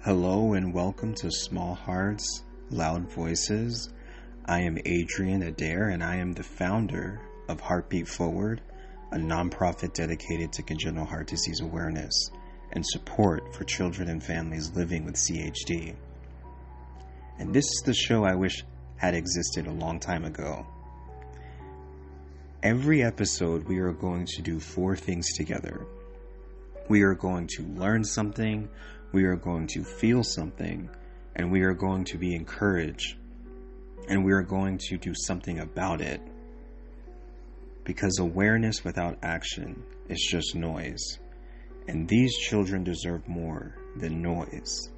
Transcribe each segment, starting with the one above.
Hello and welcome to Small Hearts, Loud Voices. I am Adrian Adair and I am the founder of Heartbeat Forward, a nonprofit dedicated to congenital heart disease awareness and support for children and families living with CHD. And this is the show I wish had existed a long time ago. Every episode we are going to do 4 things together. We are going to learn something, we are going to feel something, and we are going to be encouraged, and we are going to do something about it. Because awareness without action is just noise, and these children deserve more than noise.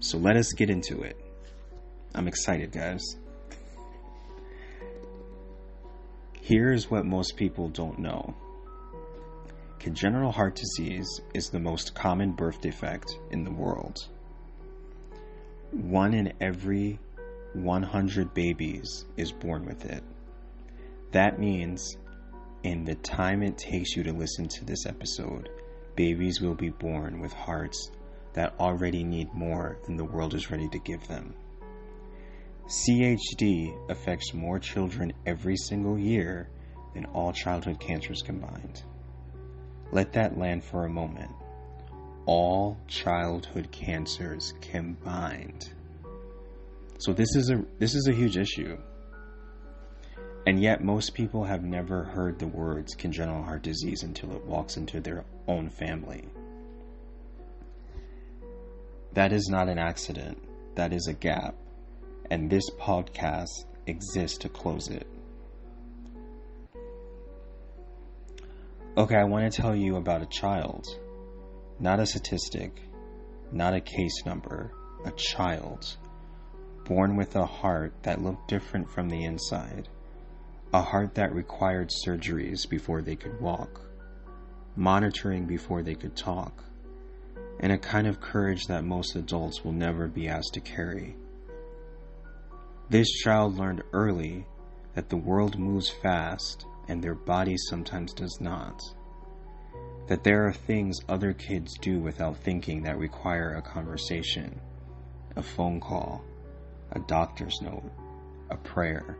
So let us get into it. I'm excited, guys. Here's what most people don't know. Congenital heart disease is the most common birth defect in the world. 1 in every 100 babies is born with it. That means in the time it takes you to listen to this episode, babies will be born with hearts that already need more than the world is ready to give them. CHD affects more children every single year than all childhood cancers combined. Let that land for a moment. All childhood cancers combined. So this is a huge issue. And yet most people have never heard the words congenital heart disease until it walks into their own family. That is not an accident. That is a gap. And this podcast exists to close it. Okay, I want to tell you about a child, not a statistic, not a case number, a child, born with a heart that looked different from the inside, a heart that required surgeries before they could walk, monitoring before they could talk, and a kind of courage that most adults will never be asked to carry. This child learned early that the world moves fast and their body sometimes does not. That there are things other kids do without thinking that require a conversation, a phone call, a doctor's note, a prayer.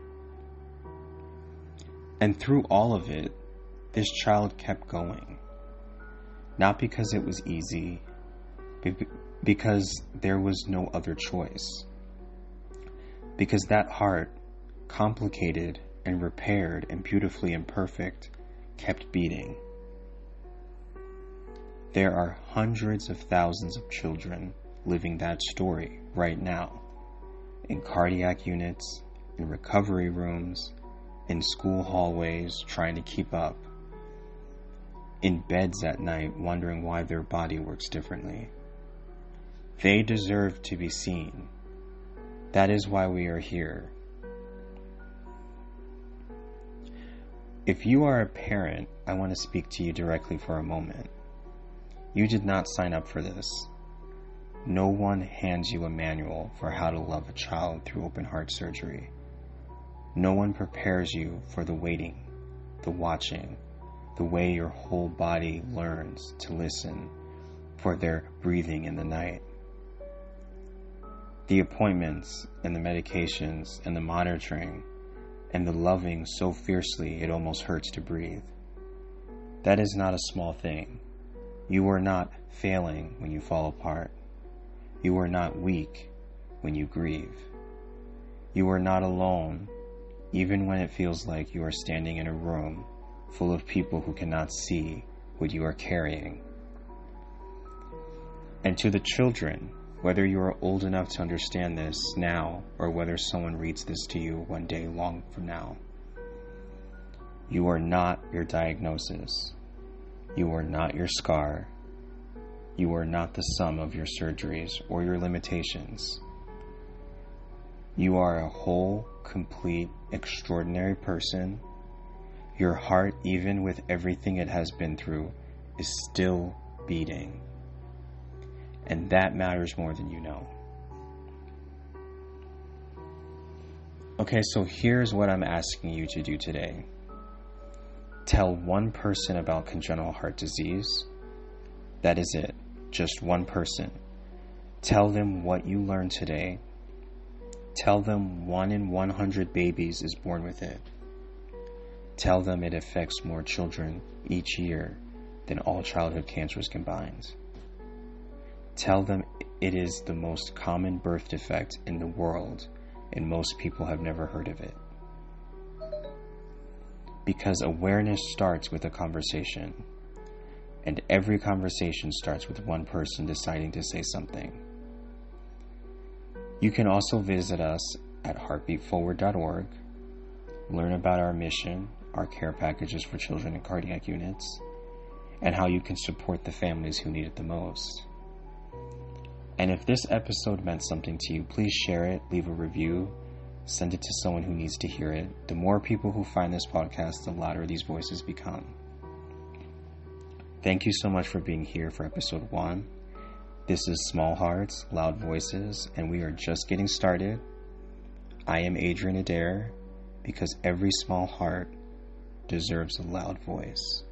And through all of it, this child kept going. Not because it was easy, because there was no other choice. Because that heart, complicated and repaired and beautifully imperfect, kept beating. There are hundreds of thousands of children living that story right now, in cardiac units, in recovery rooms, in school hallways trying to keep up, in beds at night wondering why their body works differently. They deserve to be seen. That is why we are here. If you are a parent, I want to speak to you directly for a moment. You did not sign up for this. No one hands you a manual for how to love a child through open heart surgery. No one prepares you for the waiting, the watching, the way your whole body learns to listen for their breathing in the night. The appointments and the medications and the monitoring and the loving so fiercely it almost hurts to breathe. That is not a small thing. You are not failing when you fall apart. You are not weak when you grieve. You are not alone, even when it feels like you are standing in a room full of people who cannot see what you are carrying. And to the children, whether you are old enough to understand this now or whether someone reads this to you one day long from now, you are not your diagnosis. You are not your scar. You are not the sum of your surgeries or your limitations. You are a whole, complete, extraordinary person. Your heart, even with everything it has been through, is still beating. And that matters more than you know. Okay, so here's what I'm asking you to do today. Tell one person about congenital heart disease. That is it. Just one person. Tell them what you learned today. Tell them 1 in 100 babies is born with it. Tell them it affects more children each year than all childhood cancers combined. Tell them it is the most common birth defect in the world and most people have never heard of it. Because awareness starts with a conversation, and every conversation starts with one person deciding to say something. You can also visit us at heartbeatforward.org, learn about our mission, our care packages for children in cardiac units, and how you can support the families who need it the most. And if this episode meant something to you, please share it, leave a review, send it to someone who needs to hear it. The more people who find this podcast, the louder these voices become. Thank you so much for being here for episode 1. This is Small Hearts, Loud Voices, and we are just getting started. I am Adrian Adair, because every small heart deserves a loud voice.